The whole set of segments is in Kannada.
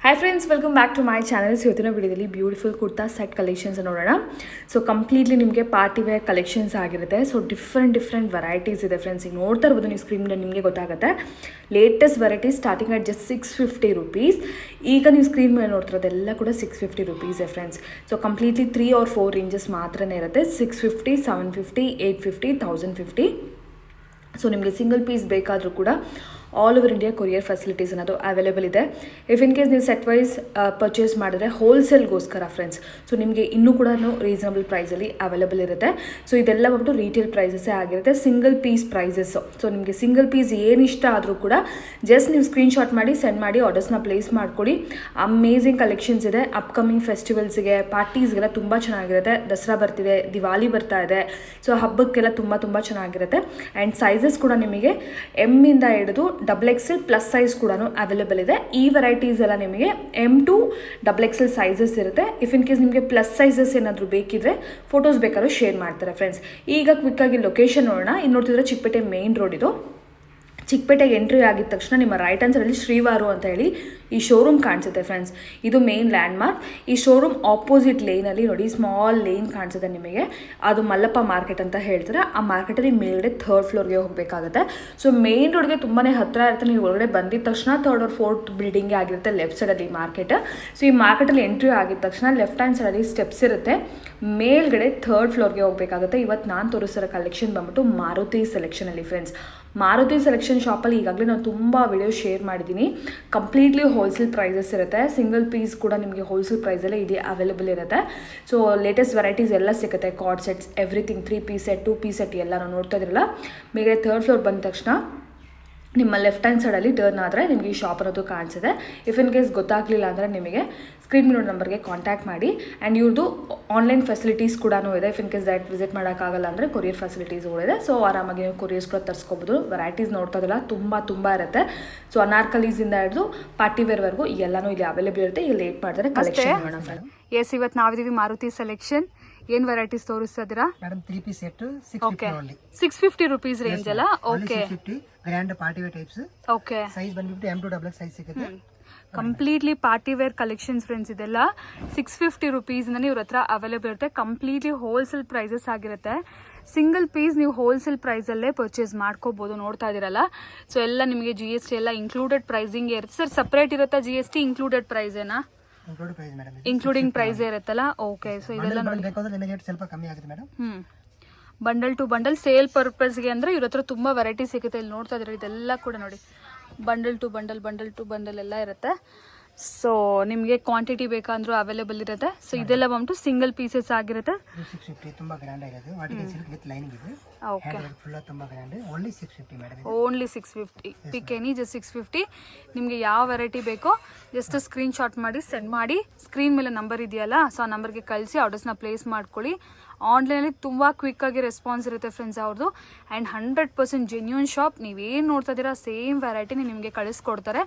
Hi friends, welcome back to my channels. ಇವತ್ತಿನ ವಿಡಿಯೋದಲ್ಲಿ ಬ್ಯೂಟಿಫುಲ್ ಕುರ್ತಾ ಸೆಟ್ ಕಲೆಕ್ಷನ್ಸ್ ನೋಡೋಣ. ಸೊ ಕಂಪ್ಲೀಟ್ಲಿ ನಿಮಗೆ ಪಾರ್ಟಿ ವೇರ್ ಕಲೆಕ್ಷನ್ಸ್ ಆಗಿರುತ್ತೆ. ಸೊ ಡಿಫ್ರೆಂಟ್ ವೆರೈಟೀಸ್ ಇದೆ ಫ್ರೆಂಡ್ಸ್. ಈಗ ನೋಡ್ತಾ ಇರ್ಬೋದು ನೀವು ಸ್ಕ್ರೀನಲ್ಲಿ ನಿಮಗೆ ಗೊತ್ತಾಗುತ್ತೆ. Latest varieties starting at just 650 rupees. ಈಗ ನೀವು ಸ್ಕ್ರೀನ್ ಮೇಲೆ ನೋಡ್ತಿರೋದೆಲ್ಲ ಕೂಡ 650 rupees friends. So completely 3 or 4 ranges ಮಾತ್ರನೇ ಇರುತ್ತೆ. 650, 750, 850, 1050. ಸೊ ನಿಮಗೆ ಸಿಂಗಲ್ ಪೀಸ್ ಬೇಕಾದರೂ ಕೂಡ all over India courier facilities ಅನ್ನೋದು ಅವೈಲೇಬಲ್ ಇದೆ. ಇಫ್ ಇನ್ ಕೇಸ್ ನೀವು ಸೆಟ್ ವೈಸ್ ಪರ್ಚೇಸ್ ಮಾಡಿದ್ರೆ ಹೋಲ್ಸೇಲ್ಗೋಸ್ಕರ ಫ್ರೆಂಡ್ಸ್. ಸೊ ನಿಮಗೆ ಇನ್ನೂ ಕೂಡ ರೀಸನಬಲ್ ಪ್ರೈಸಲ್ಲಿ ಅವೈಲೇಬಲ್ ಇರುತ್ತೆ. ಸೊ ಇದೆಲ್ಲ ಬಂದ್ಬಿಟ್ಟು ರೀಟೇಲ್ ಪ್ರೈಸಸ್ಸೇ ಆಗಿರುತ್ತೆ, ಸಿಂಗಲ್ ಪೀಸ್ ಪ್ರೈಸಸ್ಸು. ಸೊ ನಿಮಗೆ ಸಿಂಗಲ್ ಪೀಸ್ ಏನು ಇಷ್ಟ ಆದರೂ ಕೂಡ ಜಸ್ಟ್ ನೀವು ಸ್ಕ್ರೀನ್ಶಾಟ್ ಮಾಡಿ ಸೆಂಡ್ ಮಾಡಿ ಆರ್ಡರ್ಸ್ನ ಪ್ಲೇಸ್ ಮಾಡ್ಕೊಳ್ಳಿ. ಅಮೇಝಿಂಗ್ ಕಲೆಕ್ಷನ್ಸ್ ಇದೆ. ಅಪ್ಕಮಿಂಗ್ ಫೆಸ್ಟಿವಲ್ಸ್ಗೆ, ಪಾರ್ಟೀಸ್ಗೆಲ್ಲ ತುಂಬ ಚೆನ್ನಾಗಿರುತ್ತೆ. ದಸರಾ ಬರ್ತಿದೆ, ದಿವಾಲಿ ಬರ್ತಾ ಇದೆ. ಸೊ ಹಬ್ಬಕ್ಕೆಲ್ಲ ತುಂಬ ಚೆನ್ನಾಗಿರುತ್ತೆ. ಆ್ಯಂಡ್ ಸೈಜಸ್ ಕೂಡ ನಿಮಗೆ ಎಮ್ಮಿಂದ ಹಿಡಿದು XXL ಪ್ಲಸ್ ಸೈಜ್ ಕೂಡ ಅವೈಲೇಬಲ್ ಇದೆ. ಈ ವೆರೈಟೀಸ್ ಎಲ್ಲ ನಿಮಗೆ M to XXL ಸೈಜಸ್ ಇರುತ್ತೆ. ಇಫ್ ಇನ್ ಕೇಸ್ ನಿಮಗೆ ಪ್ಲಸ್ ಸೈಜಸ್ ಏನಾದರೂ ಬೇಕಿದ್ರೆ ಫೋಟೋಸ್ ಬೇಕಾದ್ರೂ ಶೇರ್ ಮಾಡ್ತಾರೆ ಫ್ರೆಂಡ್ಸ್. ಈಗ ಕ್ವಿಕ್ಕಾಗಿ ಲೊಕೇಶನ್ ನೋಡೋಣ. ಇಲ್ಲಿ ನೋಡ್ತಿದ್ರೆ ಚಿಕ್ಕಪೇಟೆ ಮೇನ್ ರೋಡ್ ಇದು. ಚಿಕ್ಕಪೇಟೆಗೆ ಎಂಟ್ರಿ ಆಗಿದ ತಕ್ಷಣ ನಿಮ್ಮ ರೈಟ್ ಹ್ಯಾಂಡ್ ಸೈಡಲ್ಲಿ ಶ್ರೀವಾರು ಅಂತ ಹೇಳಿ ಈ ಶೋರೂಮ್ ಕಾಣಿಸುತ್ತೆ ಫ್ರೆಂಡ್ಸ್. ಇದು ಮೇನ್ ಲ್ಯಾಂಡ್ ಮಾರ್ಕ್. ಈ ಶೋರೂಮ್ ಆಪೋಸಿಟ್ ಲೇನಲ್ಲಿ ನೋಡಿ ಸ್ಮಾಲ್ ಲೇನ್ ಕಾಣಿಸುತ್ತೆ ನಿಮಗೆ. ಅದು ಮಲ್ಲಪ್ಪ ಮಾರ್ಕೆಟ್ ಅಂತ ಹೇಳ್ತಾರೆ. ಆ ಮಾರ್ಕೆಟಲ್ಲಿ ಮೇಲ್ಗಡೆ 3rd ಫ್ಲೋರ್ಗೆ ಹೋಗಬೇಕಾಗುತ್ತೆ. ಸೊ ಮೇನ್ ರೋಡ್ಗೆ ತುಂಬಾ ಹತ್ತಿರ ಇರುತ್ತೆ. ನೀವು ಒಳಗಡೆ ಬಂದಿದ ತಕ್ಷಣ 3rd or 4th ಬಿಲ್ಡಿಂಗೇ ಆಗಿರುತ್ತೆ ಲೆಫ್ಟ್ ಸೈಡಲ್ಲಿ ಮಾರ್ಕೆಟ್. ಸೊ ಈ ಮಾರ್ಕೆಟಲ್ಲಿ ಎಂಟ್ರಿ ಆಗಿದ ತಕ್ಷಣ ಲೆಫ್ಟ್ ಹ್ಯಾಂಡ್ ಸೈಡಲ್ಲಿ ಸ್ಟೆಪ್ಸ್ ಇರುತ್ತೆ. ಮೇಲ್ಗಡೆ 3rd ಫ್ಲೋರ್ಗೆ ಹೋಗಬೇಕಾಗುತ್ತೆ. ಇವತ್ತು ನಾನು ತೋರಿಸಿರೋ ಕಲೆಕ್ಷನ್ ಬಂದ್ಬಿಟ್ಟು ಮಾರುತಿ ಸೆಲೆಕ್ಷನಲ್ಲಿ ಫ್ರೆಂಡ್ಸ್. ಮಾರುತಿ ಸೆಲೆಕ್ಷನ್ ಶಾಪಲ್ಲಿ ಈಗಾಗಲೇ ನಾನು ತುಂಬ ವಿಡಿಯೋ ಶೇರ್ ಮಾಡಿದ್ದೀನಿ. ಕಂಪ್ಲೀಟ್ಲಿ ಹೋಲ್ಸೇಲ್ ಪ್ರೈಸಸ್ ಇರುತ್ತೆ. ಸಿಂಗಲ್ ಪೀಸ್ ಕೂಡ ನಿಮಗೆ ಹೋಲ್ಸೇಲ್ ಪ್ರೈಸಲ್ಲೇ ಇದೆ ಅವೈಲೇಬಲ್ ಇರುತ್ತೆ. ಸೊ ಲೇಟೆಸ್ಟ್ ವೆರೈಟೀಸ್ ಎಲ್ಲ ಸಿಗುತ್ತೆ. Cord sets, everything, 3 piece set, 2 piece set ಎಲ್ಲ ನಾವು ನೋಡ್ತಾ ಇದ್ರಲ್ಲ. ಮೇಲ್ಗಡೆ 3rd ಫ್ಲೋರ್ ಬಂದ ತಕ್ಷಣ ನಿಮ್ಮ ಲೆಫ್ಟ್ ಹ್ಯಾಂಡ್ ಸೈಡಲ್ಲಿ ಟರ್ನ್ ಆದರೆ ನಿಮಗೆ ಈ ಶಾಪ್ ಅನ್ನೋದು ಕಾಣಿಸಿದೆ. ಇಫ್ ಇನ್ ಕೇಸ್ ಗೊತ್ತಾಗಲಿಲ್ಲ ಅಂದರೆ ನಿಮಗೆ ಸ್ಕ್ರೀನ್ ಮೇಲೆ ನಂಬರ್ಗೆ ಕಾಂಟ್ಯಾಕ್ಟ್ ಮಾಡಿ. ಆ್ಯಂಡ್ ಇವ್ರದ್ದು ಆನ್ಲೈನ್ ಫೆಸಿಲಿಟೀಸ್ ಕೂಡ ಇದೆ. If in case direct visit ಮಾಡೋಕ್ಕಾಗಲ್ಲ ಅಂದರೆ ಕೊರಿಯರ್ ಫೆಸಿಲಿಟೀಸ್ಗಳು ಇದೆ. ಸೊ ಆರಾಮಾಗಿ ನೀವು ಕೊರಿಯರ್ಸ್ ಕೂಡ ತರಿಸ್ಕೋಬೋದು. ವೆರೈಟೀಸ್ ನೋಡ್ತಾ ಇದ್ದಲ್ಲ ತುಂಬ ಇರುತ್ತೆ. ಸೊ ಅನಾರ್ಕಲೀಸಿಂದ ಹಿಡಿದು ಪಾರ್ಟಿ ವೇರ್ವರೆಗೂ ಎಲ್ಲನೂ ಇಲ್ಲಿ ಅವೈಲೇಬಲ್ ಇರುತ್ತೆ. ಈಗ ಲೇಟ್ ಮಾಡಿದ್ರೆ ಕಲೆಕ್ಷನ್ ಮಾಡೋಣ ಫ್ರೆಂಡ್. ಎಸ್, ಇವತ್ತು ನಾವಿದ್ದೀವಿ ಮಾರುತಿ ಸೆಲೆಕ್ಷನ್. ಏನ್ ವೆರೈಟೀಸ್ ತೋರಿಸ್ತಾ ಇದ್ದೀರಾ madam? 3 piece set 650 only. 650 rupees range ಅಲ್ಲ? Okay, 650 grand party wear types. Okay, size ಬಂದ್ಬಿಟ್ಟು M to XXL ಸೈಜ್ ಸಿಗುತ್ತೆ. Completely party wear collections friends. ಇದೆಲ್ಲ 650 rupees ಇಂದ ಇವ್ರ ಹತ್ರ ಅವೈಲೇಬಲ್ ಇರುತ್ತೆ. ಕಂಪ್ಲೀಟ್ಲಿ ಹೋಲ್ಸೇಲ್ ಪ್ರೈಸಸ್ ಆಗಿರುತ್ತೆ. ಸಿಂಗಲ್ ಪೀಸ್ ನೀವು ಹೋಲ್ಸೇಲ್ ಪ್ರೈಸ್ ಅಲ್ಲೇ ಪರ್ಚೇಸ್ ಮಾಡ್ಕೋಬಹುದು. ನೋಡ್ತಾ ಇದೀರಲ್ಲ. ಸೊ ಎಲ್ಲ ನಿಮಗೆ GST ಎಲ್ಲ ಇನ್ಕ್ಲೂಡೆಡ್ ಪ್ರೈಸಿಂಗ್ ಇರುತ್ತೆ. ಸರ್ ಸಪರೇಟ್ ಇರುತ್ತಾ GST? ಇನ್ಕ್ಲೂಡೆಡ್ ಪ್ರೈಸ್ ಏನಾ? ಇನ್ಕ್ಲೂಡಿಂಗ್ ಪ್ರೈಸ್ ಇರುತ್ತಲ್ಲ. ಓಕೆ, ಸೊ ಇದೆಲ್ಲ ನೋಡಿ ಸ್ವಲ್ಪ ಕಮ್ಮಿ ಆಗುತ್ತೆ madam. Bundle to bundle sale ಪರ್ಪಸ್ಗೆ ಅಂದ್ರೆ ಇವ್ರ ಹತ್ರ ತುಂಬಾ ವೆರೈಟಿ ಸಿಗುತ್ತೆ. ಇಲ್ಲಿ ನೋಡ್ತಾ ಇದ್ರೆ ಇದೆಲ್ಲ ಕೂಡ ನೋಡಿ ಬಂಡಲ್ ಟು ಬಂಡಲ್ ಎಲ್ಲ ಇರುತ್ತೆ. ಸೊ ನಿಮಗೆ ಕ್ವಾಂಟಿಟಿ ಬೇಕಂದ್ರೂ ಅವೈಲೇಬಲ್ ಇರುತ್ತೆ. ಸೊ ಇದೆಲ್ಲ ಬಂದ್ಬಿಟ್ಟು ಸಿಂಗಲ್ ಪೀಸಸ್ ಆಗಿರುತ್ತೆ. 650 ತುಂಬಾ ಗ್ರ್ಯಾಂಡ್ ಆಗಿರುತ್ತೆ. ವಾಟಿಕಲ್ ಸಿಲ್ಕ್ ವಿತ್ ಲೈನಿಂಗ್ ಇದೆ. ಓಕೆ, ಫುಲ್ ತುಂಬಾ ಗ್ರ್ಯಾಂಡ್. Only 650 madam. ಓನ್ಲಿ 650. ಪಿಕ್ ಎನಿ ಜಸ್ಟ್ 650. ನಿಮಗೆ ಯಾವ ವೆರೈಟಿ ಬೇಕೋ ಜಸ್ಟ್ ಸ್ಕ್ರೀನ್ ಶಾಟ್ ಮಾಡಿ ಸೆಂಡ್ ಮಾಡಿ. ಸ್ಕ್ರೀನ್ ಮೇಲೆ ನಂಬರ್ ಇದೆಯಲ್ಲ, ಸೊ ಆ ನಂಬರ್ಗೆ ಕಳಿಸಿ ಆರ್ಡರ್ಸ್ನ ಪ್ಲೇಸ್ ಮಾಡ್ಕೊಳ್ಳಿ. ಆನ್ಲೈನಲ್ಲಿ ತುಂಬ ಕ್ವಿಕ್ಕಾಗಿ ರೆಸ್ಪಾನ್ಸ್ ಇರುತ್ತೆ ಫ್ರೆಂಡ್ಸ್ ಅವ್ರದ್ದು. And 100% genuine shop. ನೀವೇನು ನೋಡ್ತಾ ಇದ್ದೀರಾ ಸೇಮ್ ವೆರೈಟಿನ ನಿಮಗೆ ಕಳಿಸ್ಕೊಡ್ತಾರೆ.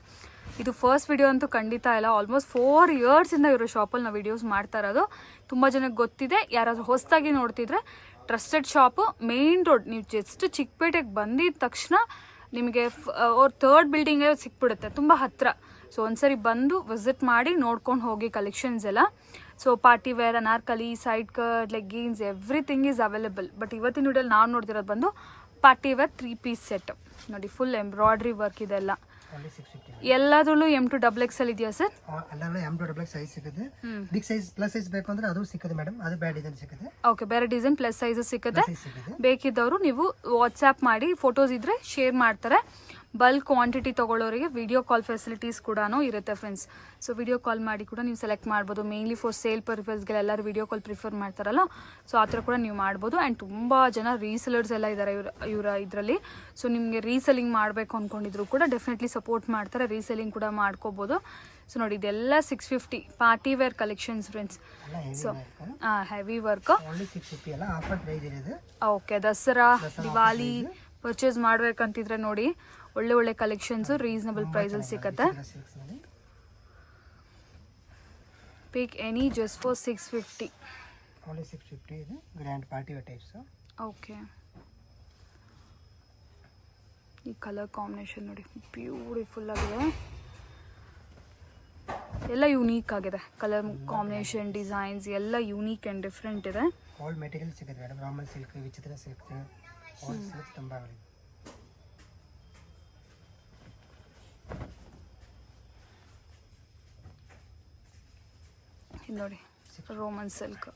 ಇದು ಫಸ್ಟ್ ವಿಡಿಯೋ ಅಂತೂ ಖಂಡಿತ ಇಲ್ಲ. ಆಲ್ಮೋಸ್ಟ್ 4 yearsಯಿಂದ ಇವರು ಶಾಪಲ್ಲಿ ನಾವು ವಿಡಿಯೋಸ್ ಮಾಡ್ತಾ ಇರೋದು. ತುಂಬ ಜನಕ್ಕೆ ಗೊತ್ತಿದೆ. ಯಾರಾದರೂ ಹೊಸದಾಗಿ ನೋಡ್ತಿದ್ರೆ ಟ್ರಸ್ಟೆಡ್ ಶಾಪು, ಮೇನ್ ರೋಡ್. ನೀವು ಜಸ್ಟ್ ಚಿಕ್ಕಪೇಟೆಗೆ ಬಂದಿದ ತಕ್ಷಣ ನಿಮಗೆ 3rd ಬಿಲ್ಡಿಂಗೇ ಸಿಕ್ಬಿಡುತ್ತೆ, ತುಂಬ ಹತ್ತಿರ. ಸೊ ಒಂದ್ಸರಿ ಬಂದು ವಿಸಿಟ್ ಮಾಡಿ ನೋಡ್ಕೊಂಡು ಹೋಗಿ ಕಲೆಕ್ಷನ್ಸ್ ಎಲ್ಲ. So party wear, Anarkali, side cut, leggings, everything is available. But ಇವತ್ತಿನ ವಿಡಿಯೋಲಿ ನಾವು ನೋಡ್ತಿರೋದು ಬಂದು ಪಾರ್ಟಿ ವೇರ್ 3 ಪೀಸ್ ಸೆಟ್ ನೋಡಿ. ಫುಲ್ ಎಂಬ್ರಾಯ್ಡ್ರಿ ವರ್ಕ್ ಇದೆಲ್ಲ. ಎಲ್ಲದರಲ್ಲೂ M to XXL ಇದೆಯಾ ಸರ್? ಎಲ್ಲರೂ M to XXL ಸೈಜ್ ಸಿಗುತ್ತೆ. ಬಿಗ್ ಸೈಜ್ ಪ್ಲಸ್ ಸೈಜ್ ಬೇಕು ಅಂದ್ರೆ ಅದು ಸಿಗುತ್ತೆ ಮೇಡಮ್. ಅದು ಬೇರೆ ಡಿಸೈನ್ ಸಿಗುತ್ತೆ. ಓಕೆ, ಬೇರೆ ಡಿಸೈನ್ ಪ್ಲಸ್ ಸೈಜ್ ಸಿಗುತ್ತೆ. ಬೇಕಿದ್ದವರು ನೀವು ವಾಟ್ಸ್ಆ್ಯಪ್ ಮಾಡಿ, ಫೋಟೋಸ್ ಇದ್ರೆ ಶೇರ್ ಮಾಡ್ತಾರೆ. ಬಲ್ಕ್ ಕ್ವಾಂಟಿಟಿ ತೊಗೊಳ್ಳೋರಿಗೆ ವಿಡಿಯೋ ಕಾಲ್ ಫೆಸಿಲಿಟೀಸ್ ಕೂಡ ಇರುತ್ತೆ ಫ್ರೆಂಡ್ಸ್. ಸೊ ವಿಡಿಯೋ ಕಾಲ್ ಮಾಡಿ ಕೂಡ ನೀವು ಸೆಲೆಕ್ಟ್ ಮಾಡ್ಬೋದು. ಮೇನ್ಲಿ ಫಾರ್ ಸೇಲ್ ಪರ್ಪಸ್ಗೆ ಎಲ್ಲರೂ ವಿಡಿಯೋ ಕಾಲ್ ಪ್ರಿಫರ್ ಮಾಡ್ತಾರಲ್ಲ, ಸೊ ಆ ಥರ ಕೂಡ ನೀವು ಮಾಡ್ಬೋದು. ಆ್ಯಂಡ್ ತುಂಬ ಜನ ರೀಸೆಲರ್ಸ್ ಎಲ್ಲ ಇದ್ದಾರೆ ಇವರ ಇದರಲ್ಲಿ. ಸೊ ನಿಮಗೆ ರೀಸೆಲ್ಲಿಂಗ್ ಮಾಡಬೇಕು ಅಂದ್ಕೊಂಡಿದ್ರು ಕೂಡ ಡೆಫಿನೆಟ್ಲಿ ಸಪೋರ್ಟ್ ಮಾಡ್ತಾರೆ. ರೀಸೆಲ್ಲಿಂಗ್ ಕೂಡ ಮಾಡ್ಕೋಬೋದು. ಸೊ ನೋಡಿ ಇದೆಲ್ಲ 650 party wear collections friends. So heavy work. Okay, Dasara, Diwali purchase ಮಾಡ್ಬೇಕಂತಿದ್ರೆ ನೋಡಿ ಒಳ್ಳೆ ಕಲೆಕ್ಷನ್ಸ್ ರೀಸನಬಲ್ ಪ್ರೈಸಲ್ಲಿ ಸಿಗುತ್ತೆ. Pick any just for 650. Only 650 ಇದೆ. Grand party wear types. Okay, ಈ ಕಲರ್ ಕಾಂಬಿನೇಷನ್ ನೋಡಿ ಬ್ಯೂಟಿಫುಲ್ ಆಗಿದೆ. ಎಲ್ಲ ಯೂನೀಕ್ ಆಗಿದೆ, ಕಲರ್ ಕಾಂಬಿನೇಷನ್ ಡಿಸೈನ್ಸ್ ಎಲ್ಲ ಯೂನೀಕ್ ಆ್ಯಂಡ್ ಡಿಫ್ರೆಂಟ್ ಇದೆ. ಆಲ್ ಮೆಟೀರಿಯಲ್ ಸಿಗುತ್ತೆ madam, Roman silk, Vichitra silk, all silk ತುಂಬ ಇದೆ. ಇದು ನೋಡಿ ರೋಮನ್ ಸಿಲ್ಕ್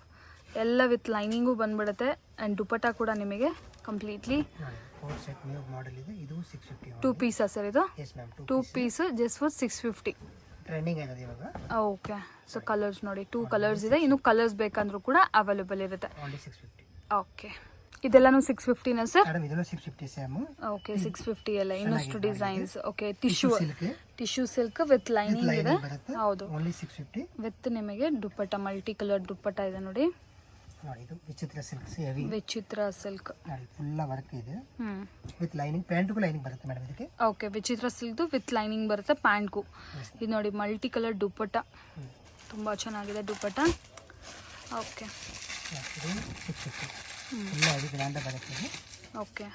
ಎಲ್ಲ ವಿತ್ ಲೈನಿಂಗು ಬಂದ್ಬಿಡುತ್ತೆ ಆ್ಯಂಡ್ ದುಪಟ್ಟ ಕೂಡ ನಿಮಗೆ completely four set new model ಇದೆ, ಇದು 650. 2 ಪೀಸಾ ಸರ್ ಇದು? Yes ma'am, 2 piece just for 650. Trending ಆಗಿದೆ ಇವಾಗ. ಓಕೆ, ಸೊ ಕಲರ್ಸ್ ನೋಡಿ 2 ಕಲರ್ಸ್ ಇದೆ, ಇನ್ನು ಕಲರ್ಸ್ ಬೇಕಂದ್ರೂ ಕೂಡ ಅವೈಲೇಬಲ್ ಇರುತ್ತೆ. ಓನ್ಲಿ 650. ಓಕೆ, ಇದೆಲ್ಲನೂ 650ನಾ ಸರ್? ಮೇಡಮ್ ಇದನ್ನು 650 ಸೇಮ್. ಓಕೆ, 650 ಎಲ್ಲ ಇನ್ನಷ್ಟು designs. Okay, tissue silk with lining ಇದೆ. ಹೌದು, ಓನ್ಲಿ 650 ವಿತ್ ನಿಮಗೆ ದುಪ್ಪಟ್ಟ, ಮಲ್ಟಿ ಕಲರ್ ದುಪ್ಪಟ್ಟ ಇದೆ ನೋಡಿ. ನೋಡಿ ಇದು ವಿಚಿತ್ರ ಸಿಲ್ಕ್, ಹೆವಿ ವಿಚಿತ್ರ ಸಿಲ್ಕ್ ನೋಡಿ, ಫುಲ್ ವರ್ಕ್ ಇದೆ ವಿತ್ ಲೈನಿಂಗ್, ಪ್ಯಾಂಟ್ಗೂ ಲೈನಿಂಗ್ ಬರುತ್ತೆ ಮೇಡಮ್ ಇದಕ್ಕೆ. ಓಕೆ, ವಿಚಿತ್ರ ಸಿಲ್ಕ್ ವಿತ್ ಲೈನಿಂಗ್ ಬರುತ್ತೆ ಪ್ಯಾಂಟ್ಗೂ. ಇದು ನೋಡಿ ಮಲ್ಟಿ ಕಲರ್ ದುಪ್ಪಟ್ಟ, ತುಂಬ ಚೆನ್ನಾಗಿದೆ ದುಪ್ಪಟ್ಟ. ಓಕೆ, ಇದು 650 ಫುಲ್ ಹೆವಿ ಗ್ರ್ಯಾಂಡ್ ಬರುತ್ತೆ. ಓಕೆ,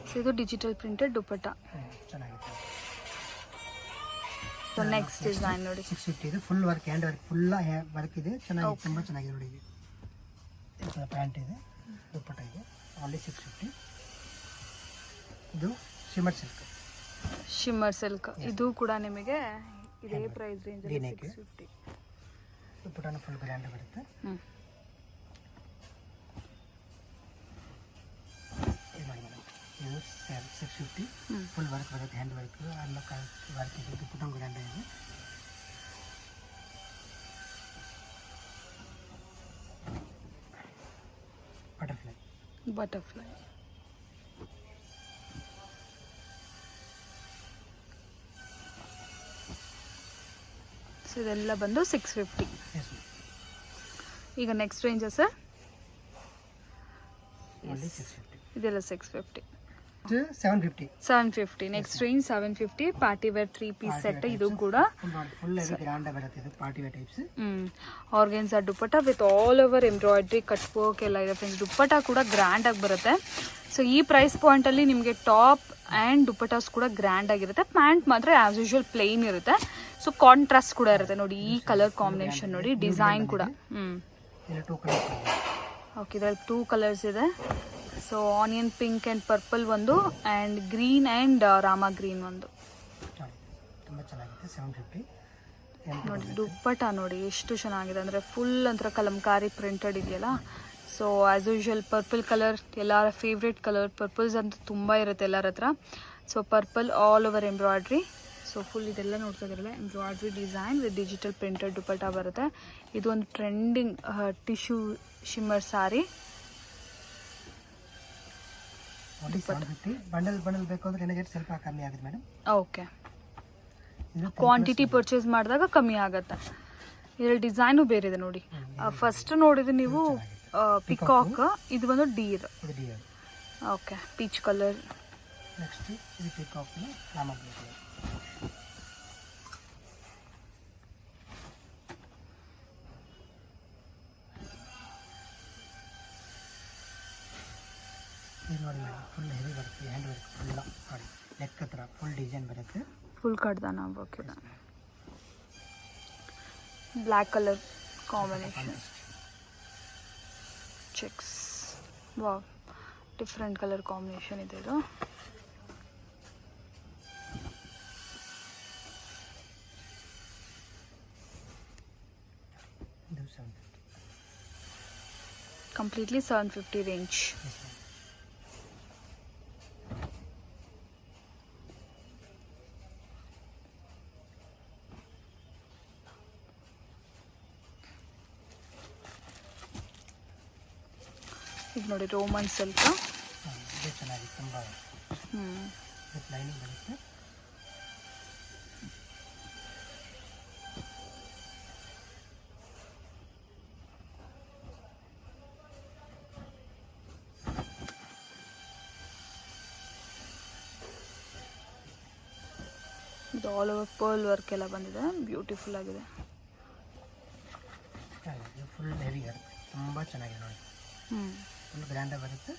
ಸೊ ಇದು ಡಿಜಿಟಲ್ ಪ್ರಿಂಟೆಡ್ ದುಪ್ಪಟ್ಟ. ಚೆನ್ನಾಗಿದೆ. ಸೊ ನೆಕ್ಸ್ಟ್ ಡಿಸೈನ್ ನೋಡಿ 650 ಇದು full work, hand work, full work ಇದೆ, ಚೆನ್ನಾಗಿದೆ, ತುಂಬ ಚೆನ್ನಾಗಿದೆ ನೋಡಿ. ಇದು ಪ್ಯಾಂಟ್ ಇದೆ, ದುಪ್ಪಟ್ಟ ಇದೆ, ಓನ್ಲಿ 650. ಇದು ಶಿಮ್ಮರ್ ಸಿಲ್ಕ್ ಇದು ಕೂಡ ನಿಮಗೆ ಇದೇ ಪ್ರೈಸ್ ರೇಂಜ್ ಅಲ್ಲಿ 650. ದುಪ್ಪಟ್ಟನು ಫುಲ್ ಗ್ರ್ಯಾಂಡ್ ಬರುತ್ತೆ. ಇದು 650 ಫುಲ್ ವರ್ಕ್ ಬರುತ್ತೆ, ಹ್ಯಾಂಡ್ ವರ್ಕ್, ಅಲ್ಲ ವರ್ಕ್ ಇದೆ, ದುಪ್ಪಟ್ಟನು ಗ್ರ್ಯಾಂಡ್ ಇದೆ. ಬಟರ್ಫ್ಲೈ ಸೊ ಇದೆಲ್ಲ ಬಂದು 650. ಈಗ ನೆಕ್ಸ್ಟ್ ರೇಂಜ್ ಸರ್? ಇದೆಲ್ಲ 650. 750 next range 750. Party wear 3 piece set ಇದು ಕೂಡ ಫುಲ್ ಹೆವಿ ಗ್ರ್ಯಾಂಡ್ ಬರುತ್ತೆ, ಇದು party wear types. Organza dupatta with all over embroidery, cut work ಎಲ್ಲ ಇದೆ ಫ್ರೆಂಡ್ಸ್. ದುಪ್ಪಟ್ಟ ಕೂಡ ಗ್ರ್ಯಾಂಡ್ ಆಗಿ ಬರುತ್ತೆ. ಸೊ ಈ ಪ್ರೈಸ್ ಪಾಯಿಂಟ್ ಅಲ್ಲಿ ನಿಮಗೆ ಟಾಪ್ ಆ್ಯಂಡ್ ದುಪ್ಪಟ್ಟಾಸ್ ಕೂಡ ಗ್ರ್ಯಾಂಡ್ ಆಗಿರುತ್ತೆ. ಪ್ಯಾಂಟ್ ಮಾತ್ರ ಆಸ್ ಯೂಶುವಲ್ ಪ್ಲೇನ್ ಇರುತ್ತೆ. ಸೊ ಕಾಂಟ್ರಾಸ್ಟ್ ಕೂಡ ಇರುತ್ತೆ ನೋಡಿ, ಈ ಕಲರ್ ಕಾಂಬಿನೇಷನ್ ನೋಡಿ, ಡಿಸೈನ್ ಕೂಡ. ಓಕೆ, ಇದರಲ್ಲಿ 2 ಕಲರ್ಸ್ ಇದೆ. So onion pink and purple ಒಂದು, and green and Rama green ಒಂದು. ತುಂಬ ಚೆನ್ನಾಗಿದೆ. 750 ನೋಡಿ ದುಪ್ಪಟ್ಟ ನೋಡಿ ಎಷ್ಟು ಚೆನ್ನಾಗಿದೆ ಅಂದರೆ ಫುಲ್ ಒಂಥರ ಕಲಂಕಾರಿ ಪ್ರಿಂಟೆಡ್ ಇದೆಯಲ್ಲ. So as usual purple colour ಎಲ್ಲರ ಫೇವ್ರೇಟ್ ಕಲರ್, ಪರ್ಪಲ್ಸ್ ಅಂತೂ ತುಂಬ ಇರುತ್ತೆ ಎಲ್ಲರ ಹತ್ರ. So purple all over embroidery. So full ಇದೆಲ್ಲ ನೋಡ್ತಾ ಇದ್ರಲ್ಲ embroidery design with digital printed dupatta ಬರುತ್ತೆ. ಇದು ಒಂದು trending tissue shimmer sari. Bundle ಬೇಕು ಅಂದ್ರೆ ರೇಟ್ ಸ್ವಲ್ಪ ಕಮ್ಮಿ ಆಗುತ್ತೆ ಮೇಡಮ್. ಓಕೆ, ಕ್ವಾಂಟಿಟಿ ಪರ್ಚೇಸ್ ಮಾಡಿದಾಗ ಕಮ್ಮಿ ಆಗುತ್ತೆ. ಇದರಲ್ಲಿ ಡಿಸೈನು ಬೇರೆ ಇದೆ ನೋಡಿ. ಫಸ್ಟ್ ನೋಡಿದ್ರೆ ನೀವು ಪಿಕಾಕ್, ಇದು ಬಂದು Deere. Okay, peach colour. Next ಇದು ಪಿಕಾಕ್ ರಾಮ ಗ್ರೀನ್. ಇದು ನೋಡಿ ಮೇಡಮ್, ಫುಲ್ ಹೆವಿ ಬರುತ್ತೆ, ಹ್ಯಾಂಡ್ ವರ್ಕ್ ಫುಲ್ ನೋಡಿ, ನೆಕ್ ಹತ್ರ ಫುಲ್ ಡಿಸೈನ್ ಬರುತ್ತೆ, ಫುಲ್ ಕಡ್ದಾನ ವರ್ಕ್ ಇದೆ. Black colour combination, cheques, wow, different colour combination ಇದೆ ಇದು. Completely 750 range. ಇದು ನೋಡಿ ರೋಮನ್ ಸಿಲ್ಕ್. ಇದು ಚೆನ್ನಾಗಿದೆ, ತುಂಬ ಲೈನಿಂಗ್ ಬರುತ್ತೆ. ಇದು ಆಲ್ ಓವರ್ ಪರ್ಲ್ ವರ್ಕ್ ಎಲ್ಲ ಬಂದಿದೆ, ಬ್ಯೂಟಿಫುಲ್ ಆಗಿದೆ. ಫುಲ್ ಹೆವಿ ಇರುತ್ತೆ, ತುಂಬ ಚೆನ್ನಾಗಿದೆ ನೋಡಿ, ಫುಲ್ ಗ್ರ್ಯಾಂಡಾಗಿ ಬರುತ್ತೆ.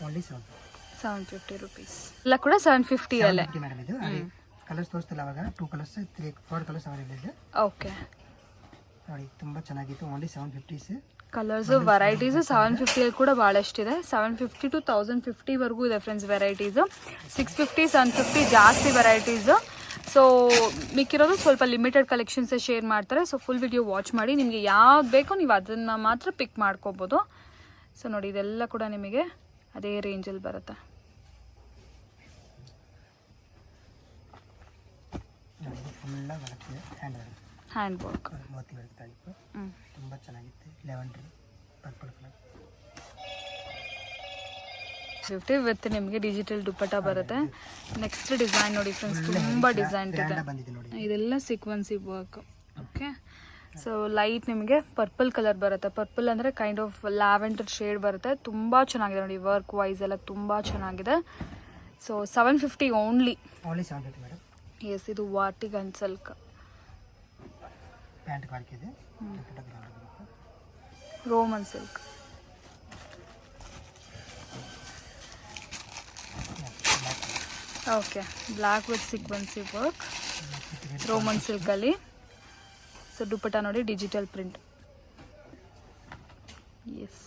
Only 750 rupees. ಎಲ್ಲ ಕೂಡ 750 ಅಲ್ಲೇ. ಮೇಡಮ್ ಇದು ಕಲರ್ಸ್ ತೋರಿಸ್ತಿಲ್ಲ ಅವಾಗ 2 ಕಲರ್ಸ್ 4 ಕಲರ್ಸ್ ಅವೈಲೇಬಲ್ ಇದೆ. ಓಕೆ ನೋಡಿ ತುಂಬ ಚೆನ್ನಾಗಿತ್ತು. ಓನ್ಲಿ 750 ಕಲರ್ಸು ವೆರೈಟೀಸು 750 ಕೂಡ ಭಾಳಷ್ಟಿದೆ. 750 to 1050 ವರೆಗೂ ಇದೆ ಫ್ರೆಂಡ್ಸ್ ವೆರೈಟೀಸು. 650 750 ಜಾಸ್ತಿ ವೆರೈಟೀಸು. ಸೊ ಮಿಕ್ಕಿರೋದು ಸ್ವಲ್ಪ ಲಿಮಿಟೆಡ್ ಕಲೆಕ್ಷನ್ಸೇ ಶೇರ್ ಮಾಡ್ತಾರೆ. ಸೊ ಫುಲ್ ವಿಡಿಯೋ ವಾಚ್ ಮಾಡಿ ನಿಮಗೆ ಯಾವ್ದು ಬೇಕೋ ನೀವು ಅದನ್ನು ಮಾತ್ರ ಪಿಕ್ ಮಾಡ್ಕೋಬೋದು. ಸೊ ನೋಡಿ ಇದೆಲ್ಲ ಕೂಡ ನಿಮಗೆ ಅದೇ ರೇಂಜಲ್ಲಿ ಬರುತ್ತೆ. Hand work Moti work type ತುಂಬ ಚೆನ್ನಾಗಿತ್ತು. ಲೆವೆಂಡರ್ ಪರ್ಪಲ್ ಕಲರ್ 50 ವಿತ್ ನಿಮಗೆ ಡಿಜಿಟಲ್ ದುಪ್ಪಟ್ಟ ಬರುತ್ತೆ. ನೆಕ್ಸ್ಟ್ ಡಿಸೈನ್ ನೋಡಿ ಫ್ರೆಂಡ್ಸ್, ತುಂಬ ಡಿಸೈನ್ ಇದೆ. ಇದೆಲ್ಲ ಸೀಕ್ವೆನ್ಸಿ ವರ್ಕ್. ಓಕೆ ಸೊ ಲೈಟ್ ನಿಮಗೆ ಪರ್ಪಲ್ ಕಲರ್ ಬರುತ್ತೆ. ಪರ್ಪಲ್ ಅಂದರೆ ಕೈಂಡ್ ಆಫ್ ಲ್ಯಾವೆಂಡರ್ ಶೇಡ್ ಬರುತ್ತೆ. ತುಂಬ ಚೆನ್ನಾಗಿದೆ ನೋಡಿ, ವರ್ಕ್ ವೈಸ್ ಎಲ್ಲ ತುಂಬ ಚೆನ್ನಾಗಿದೆ. So 750 only 750 madam. ಎಸ್, ಇದು ವಾಟಿಗನ್ ಸಿಲ್ಕ್ ಪ್ಯಾಂಟ್ ಇದೆ, Roman silk. Okay, black with sequence work ರೋಮನ್ ಸಿಲ್ಕಲ್ಲಿ. ಸೊ ದುಪ್ಪಟ್ಟ ನೋಡಿ ಡಿಜಿಟಲ್ ಪ್ರಿಂಟ್. ಎಸ್,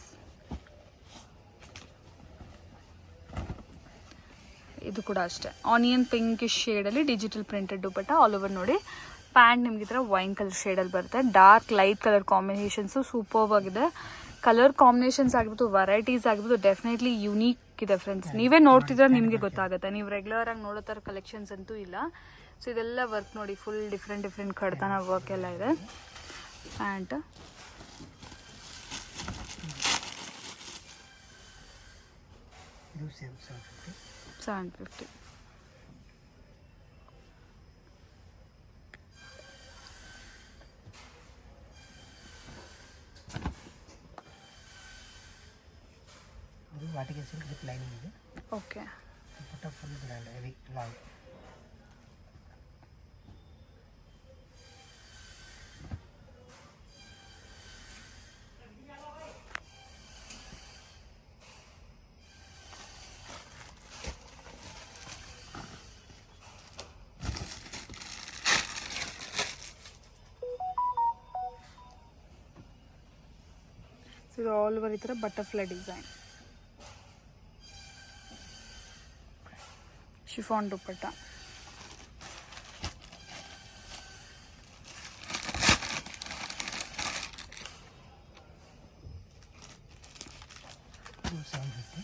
ಇದು ಕೂಡ ಅಷ್ಟೇ ಆನಿಯನ್ ಪಿಂಕಿಶ್ ಶೇಡಲ್ಲಿ digital printed dupatta all over ನೋಡಿ. ಪ್ಯಾಂಟ್ ನಿಮ್ಗೆ ಈ ಥರ ವೈನ್ ಕಲರ್ ಶೇಡಲ್ಲಿ ಬರುತ್ತೆ. Dark light colour combinations superb ಆಗಿದೆ. ಕಲರ್ ಕಾಂಬಿನೇಷನ್ಸ್ ಆಗಿರ್ಬೋದು, ವೆರೈಟೀಸ್ ಆಗಿರ್ಬೋದು, ಡೆಫಿನೆಟ್ಲಿ ಯುನೀಕ್ ಇದೆ ಫ್ರೆಂಡ್ಸ್. ನೀವೇ ನೋಡ್ತಿದ್ರೆ ನಿಮಗೆ ಗೊತ್ತಾಗುತ್ತೆ. ನೀವು ರೆಗ್ಯುಲರ್ ಆಗಿ ನೋಡೋ ಥರ ಕಲೆಕ್ಷನ್ಸ್ ಅಂತೂ ಇಲ್ಲ. ಸೊ ಇದೆಲ್ಲ ವರ್ಕ್ ನೋಡಿ, ಫುಲ್ ಡಿಫ್ರೆಂಟ್ ಡಿಫ್ರೆಂಟ್ ಕಡ್ತನ ವರ್ಕ್ ಎಲ್ಲ ಇದೆ. ಪ್ಯಾಂಟ್ ಇದು 750. 750. ಇದು ವಾಟಿಗೆ ಸಿಲ್ಕ್ ವಿತ್ ಲೈನಿಂಗ್ ಇದೆ. ಓಕೆ, ದುಪ್ಪಟ್ಟ ಫುಲ್ ಗ್ರ್ಯಾಂಡ್ ಹೆವಿ ಲಾಂಗ್. ಇದು ಆಲ್ ಓವರ್ ಈ ಥರ ಬಟರ್ಫ್ಲೈ ಡಿಸೈನ್, ಶಿಫಾನ್ ದುಪ್ಪಟ್ಟ. ಇದು 750.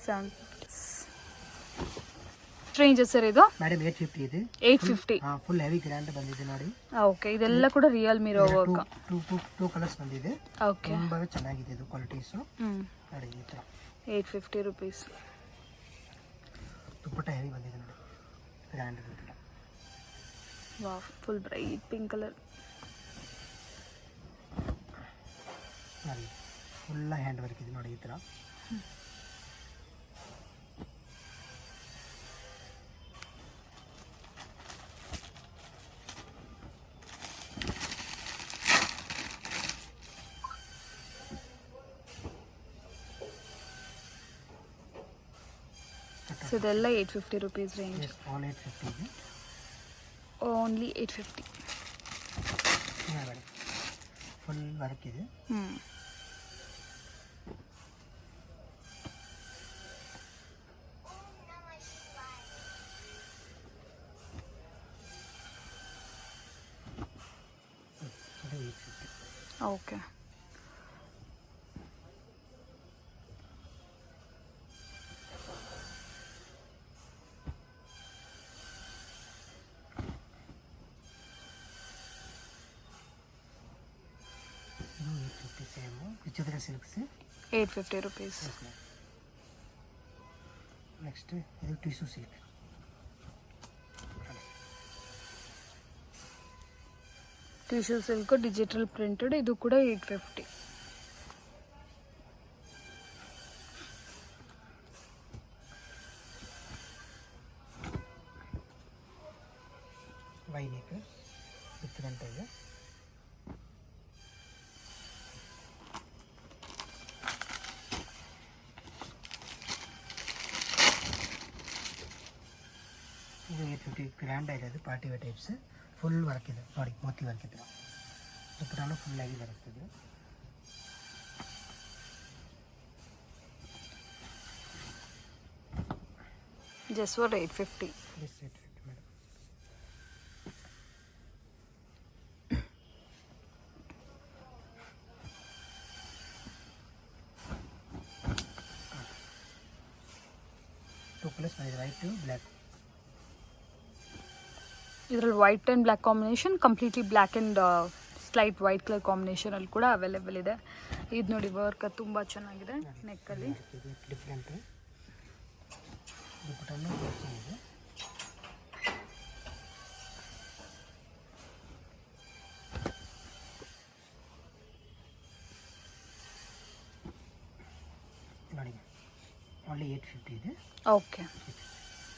750 ರೇಂಜ್ ಸರ್ ಇದು ಮೇಡಮ್ 850 ಇದೆ. 850. ಫುಲ್ ಹೆವಿ ಗ್ರ್ಯಾಂಡ್ ಬಂದಿದೆ ನೋಡಿ. ಓಕೆ, ಇದೆಲ್ಲ ಕೂಡ real mirror work. Two colours ಬಂದಿದೆ. ಓಕೆ, ತುಂಬಾ ಚೆನ್ನಾಗಿದೆ ಇದು ಕ್ವಾಲಿಟೀಸು. ನೋಡಿ ಈ ಥರ 850 ರುಪೀಸ್. ದುಪ್ಪಟ್ಟ ಹೆವಿ ಬಂದಿದೆ ನೋಡಿ, grand dupatta. Wow, full bright pink colour. ನೋಡಿ ಫುಲ್ಲ ಹ್ಯಾಂಡ್ ವರ್ಕ್ ಇದೆ ನೋಡಿ ಈ ಥರ. ಸೊ ಇದೆಲ್ಲ 850 ರುಪೀಸ್ ರೇಂಜ್. ಆಲ್ 850 ಇದೆ. ಓನ್ಲಿ 850. ಫುಲ್ ವರ್ಕ್ ಇದೆ. ಓಕೆ, ವಿಚಿತ್ರ ಸಿಲ್ಕ್ಸ್ 850 ರುಪೀಸ್. ನೆಕ್ಸ್ಟ್ ಇದು tissue silk. Tissue silk digital printed, ಇದು ಕೂಡ 850. ವೈನೇಕ್ ಡಿಫ್ರೆಂಟ್ ಇದೆ. ಇದು 850 ಗ್ರ್ಯಾಂಡ್ ಆಗಿರೋದು party wear types full work ಇದೆ ನೋಡಿ, ಮೋತಿ ವರ್ಕ್ ಇದೆ, ದುಪ್ಪಟಾನು ಫುಲ್ ಆಗಿ ಬರುತ್ತದೆ. Just for 850. Yes, 850 madam. Two colours ಬಂದಿದೆ, ವೈಟ್ ಬ್ಲ್ಯಾಕ್. ಇದರಲ್ಲಿ white and black combination, completely black and slight white colour ಕಾಂಬಿನೇಷನಲ್ಲಿ ಕೂಡ ಅವೈಲೇಬಲ್ ಇದೆ. ಇದು ನೋಡಿ ವರ್ಕ್ ತುಂಬ ಚೆನ್ನಾಗಿದೆ ನೆಕ್ಕಲ್ಲಿ. ಡಿಫ್ರೆಂಟ್ ದುಪ್ಪಟನ್ನು ಇದೆ. ನೋಡಿ ಓನ್ಲಿ 850 ಇದೆ. Okay,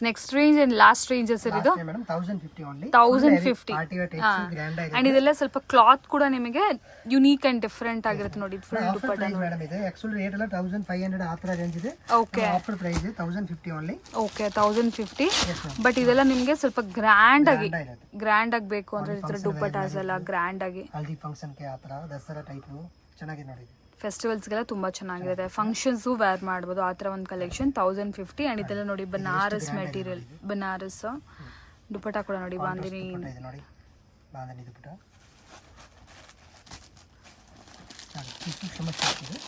next range and last ranges ಇದು madam 1050 only. 1050. Party wear types grand ಆಗಿದೆ. ಅಂಡ್ ಇದೆಲ್ಲ ಸ್ವಲ್ಪ ಕ್ಲಾತ್ ಕೂಡ ನಿಮಗೆ ಯುನೀಕ್ ಅಂಡ್ ಡಿಫರೆಂಟ್ ಆಗಿರುತ್ತೆ ನೋಡಿ. ಫುಲ್ ದುಪ್ಪಟ್ಟ ಮೇಡಮ್ ಇದೆ. ಆಕ್ಚುಲಿ ರೇಟ್ ಎಲ್ಲ 1500 ಆ ತರ ರೇಂಜ್ ಇದೆ. Okay, offer price 1050 only. Okay 1050. But ಇದೆಲ್ಲ ನಿಮಗೆ ಸ್ವಲ್ಪ ಗ್ರ್ಯಾಂಡ್ ಆಗಿ ಬೇಕು ಅಂದ್ರೆ ಈ ತರ ದುಪ್ಪಟ್ಟಾಸ್ ಎಲ್ಲ ಗ್ರ್ಯಾಂಡ್ ಆಗಿ ಹಲ್ದಿ ಫಂಕ್ಷನ್ಗೆ ಆ ತರ ದಸರಾ ಟೈಪ್ ಚೆನ್ನಾಗಿದೆ ನೋಡಿ. ಫೆಸ್ಟಿವಲ್ಸ್ಗೆಲ್ಲ ತುಂಬ ಚೆನ್ನಾಗಿರುತ್ತೆ, ಫಂಕ್ಷನ್ಸು ವೇರ್ ಮಾಡ್ಬೋದು ಆ ಥರ ಒಂದು ಕಲೆಕ್ಷನ್. 1050. ಆ್ಯಂಡ್ ಇದೆಲ್ಲ ನೋಡಿ ಬನಾರಸ್ ಮೆಟೀರಿಯಲ್, ಬನಾರಸ್ ದುಪ್ಪಟ್ಟ ಕೂಡ ನೋಡಿ, ಬಾಂದಿನಿ ನೋಡಿ, ಬಾಂದಿನಿ ದುಪ್ಪಟ್ಟ ಇದೆ.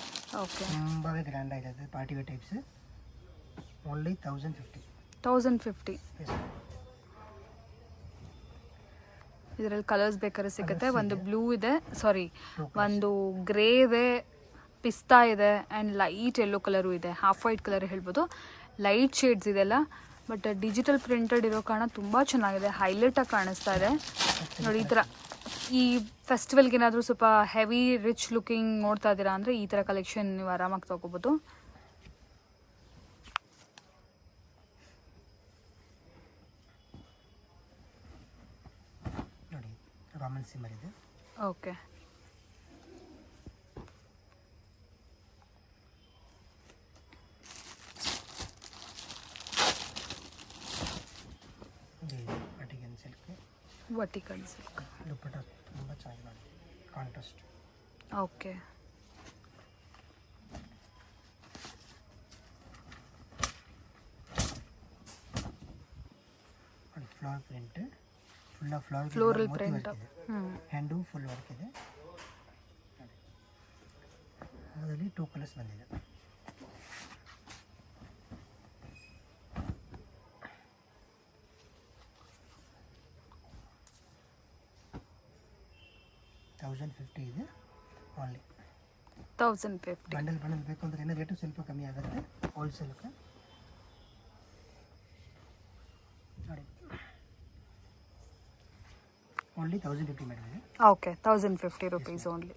ಓಕೆ, ತುಂಬಾ ಗ್ರ್ಯಾಂಡ್ ಆಗಿದೆ. Party wear types only 1050. 1050. ಇದರಲ್ಲಿ ಕಲರ್ಸ್ ಬೇಕಾದ್ರೆ ಸಿಗುತ್ತೆ. ಒಂದು ಬ್ಲೂ ಇದೆ, ಸಾರಿ ಒಂದು ಗ್ರೇ ಇದೆ, ಪಿಸ್ತಾ ಇದೆ, ಆ್ಯಂಡ್ ಲೈಟ್ ಯೆಲ್ಲೋ ಕಲರು ಇದೆ, ಹಾಫ್ ವೈಟ್ ಕಲರ್ ಹೇಳ್ಬೋದು. ಲೈಟ್ ಶೇಡ್ಸ್ ಇದೆಲ್ಲ, ಬಟ್ ಡಿಜಿಟಲ್ ಪ್ರಿಂಟೆಡ್ ಇರೋ ಕಾರಣ ತುಂಬ ಚೆನ್ನಾಗಿದೆ, ಹೈಲೈಟಾಗಿ ಕಾಣಿಸ್ತಾ ಇದೆ ನೋಡಿ. ಈ ಥರ ಈ ಫೆಸ್ಟಿವಲ್ಗೆ ಏನಾದರೂ ಸ್ವಲ್ಪ ಹೆವಿ ರಿಚ್ ಲುಕಿಂಗ್ ನೋಡ್ತಾ ಇದ್ದೀರಾ ಅಂದರೆ ಈ ಥರ ಕಲೆಕ್ಷನ್ ನೀವು ಆರಾಮಾಗಿ ತೊಗೋಬೋದು. ನೋಡಿ ರಾಮನ್ ಸಿಮ್ಮರ್ ಇದೆ. ಓಕೆ, ವರ್ಟಿಕಲ್ ಸಿಲ್ಕ್ ದುಪ್ಪಟ್ಟ ತುಂಬ ಚೆನ್ನಾಗಿ ನೋಡಿ, contrast. Okay, flower print, floral print, hand full work ಇದೆ. ಅದರಲ್ಲಿ 2 ಕಲರ್ಸ್ ಬಂದಿದೆ. $1050 ಇದೆ ಓನ್ಲಿ. 1050. ಬಂಡಲ್ ಬೇಕು ಅಂದರೆ ಏನೋ ರೇಟು ಸ್ವಲ್ಪ ಕಮ್ಮಿ ಆಗುತ್ತೆ ಹೋಲ್ಸೇಲ್ಗೆ ನೋಡಿ. Only 1050 madam. Okay, 1050 rupees only.